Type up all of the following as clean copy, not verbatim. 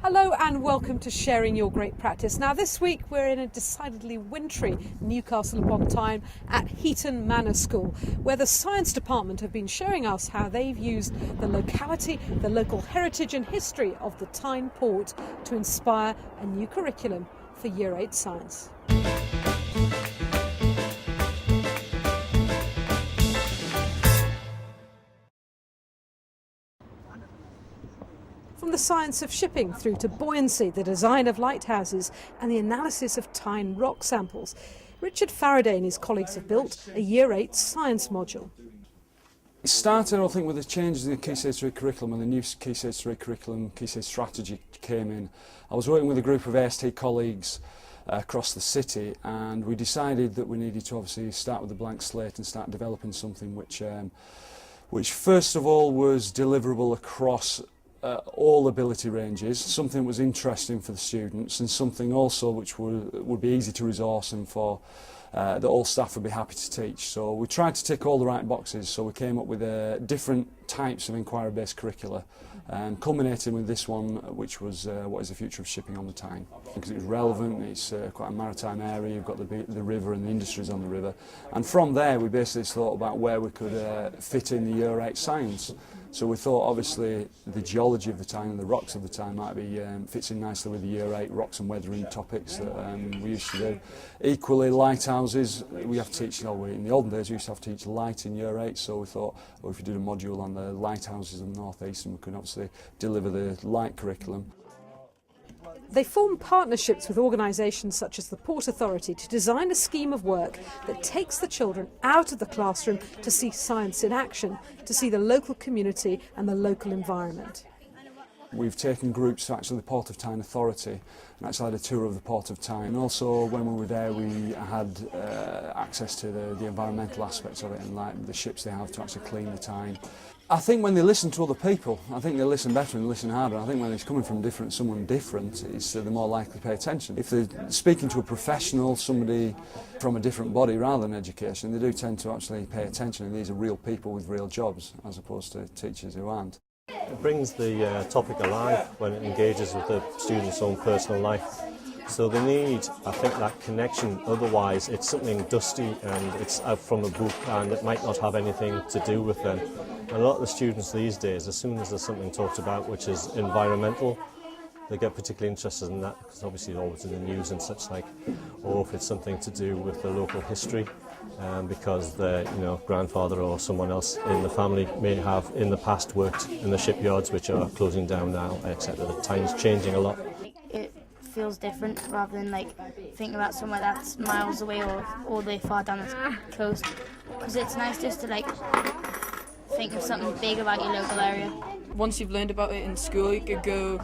Hello and welcome to Sharing Your Great Practice. Now this week we're in a decidedly wintry Newcastle upon Tyne at Heaton Manor School, where the science department have been showing us how they've used the locality, the local heritage and history of the Tyne port to inspire a new curriculum for Year 8 science. From the science of shipping through to buoyancy, the design of lighthouses and the analysis of Tyne rock samples, Richard Faraday and his colleagues have built a Year 8 science module. It started, I think, with the changes in the Key Stage 3 curriculum and the new Key Stage 3 curriculum, Key Stage strategy came in. I was working with a group of AST colleagues across the city, and we decided that we needed to obviously start with a blank slate and start developing something which first of all was deliverable across all ability ranges, something that was interesting for the students and something also which would be easy to resource and for that all staff would be happy to teach. So we tried to tick all the right boxes, so we came up with different types of inquiry-based curricula, culminating with this one, which was what is the future of shipping on the Tyne. Because it was relevant, it's quite a maritime area, you've got the river and the industries on the river, and from there we basically thought about where we could fit in the Year 8 science. So we thought obviously the geology of the Tyne and the rocks of the Tyne might be fits in nicely with the Year 8 rocks and weathering topics that we used to do. Equally, lighthouses, we have to teach, in the olden days we used to have to teach light in Year 8, so we thought, well, if we did a module on the lighthouses of the North East, and we could obviously deliver the light curriculum. They form partnerships with organisations such as the Port Authority to design a scheme of work that takes the children out of the classroom to see science in action, to see the local community and the local environment. We've taken groups to actually the Port of Tyne Authority and actually had a tour of the Port of Tyne. And also when we were there we had access to the environmental aspects of it and like the ships they have to actually clean the Tyne. I think when they listen to other people, I think they listen better and listen harder. I think when it's coming from someone different, they're more likely to pay attention. If they're speaking to a professional, somebody from a different body rather than education, they do tend to actually pay attention, and these are real people with real jobs as opposed to teachers who aren't. It brings the topic alive when it engages with the student's own personal life. So they need, I think, that connection, otherwise it's something dusty and it's out from a book and it might not have anything to do with them. And a lot of the students these days, as soon as there's something talked about which is environmental, they get particularly interested in that, because obviously it's always in the news and such like, or if it's something to do with the local history, because their grandfather or someone else in the family may have in the past worked in the shipyards which are closing down now, etc. The time's changing a lot. It feels different rather than thinking about somewhere that's miles away or all the way far down the coast, because it's nice just to think of something big about your local area. Once you've learned about it in school, you could go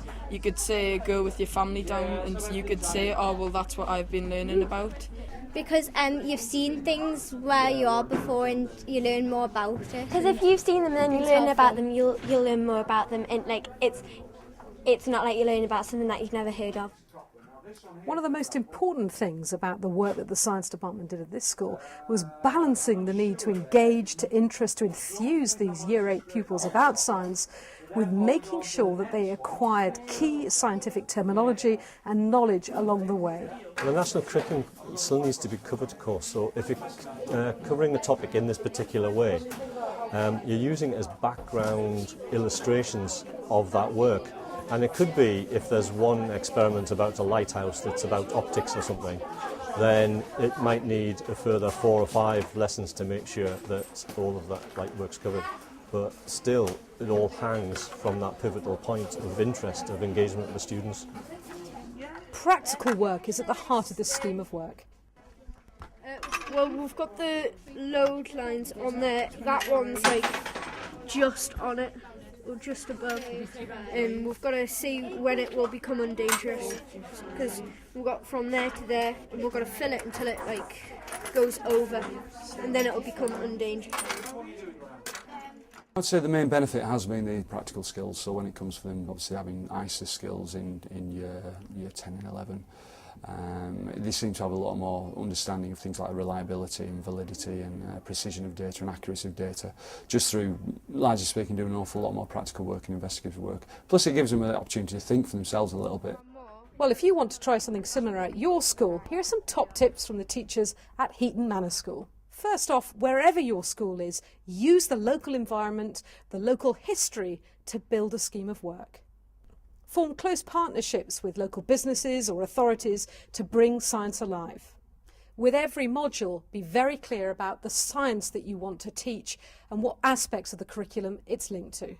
with your family down and you could say, oh well, that's what I've been learning about. Because you've seen things where you are before and you learn more about it. Because if you've seen them and then you learn about them, you'll learn more about them, and it's not like you learn about something that you've never heard of. One of the most important things about the work that the science department did at this school was balancing the need to engage, to interest, to enthuse these Year 8 pupils about science with making sure that they acquired key scientific terminology and knowledge along the way. The national curriculum still needs to be covered, of course, so if you're covering a topic in this particular way, you're using it as background illustrations of that work. And it could be, if there's one experiment about a lighthouse that's about optics or something, then it might need a further 4 or 5 lessons to make sure that all of that light work's covered. But still, it all hangs from that pivotal point of interest, of engagement with the students. Practical work is at the heart of this scheme of work. Well, we've got the load lines on there. That one's just on it, or just above, and we've got to see when it will become undangerous, because we've got from there to there, and we've got to fill it until it goes over, and then it will become undangerous. I'd say the main benefit has been the practical skills. So when it comes to them obviously having ISA skills in year 10 and 11, They seem to have a lot more understanding of things like reliability and validity and precision of data and accuracy of data, just through, largely speaking, doing an awful lot more practical work and investigative work. Plus it gives them an opportunity to think for themselves a little bit. Well, if you want to try something similar at your school, here are some top tips from the teachers at Heaton Manor School. First off, wherever your school is, use the local environment, the local history to build a scheme of work. Form close partnerships with local businesses or authorities to bring science alive. With every module, be very clear about the science that you want to teach and what aspects of the curriculum it's linked to.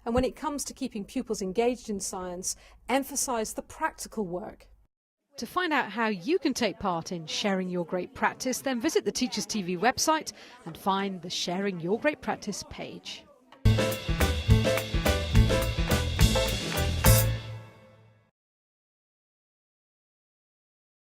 And when it comes to keeping pupils engaged in science, emphasise the practical work. To find out how you can take part in sharing your great practice, then visit the Teachers TV website and find the Sharing Your Great Practice page.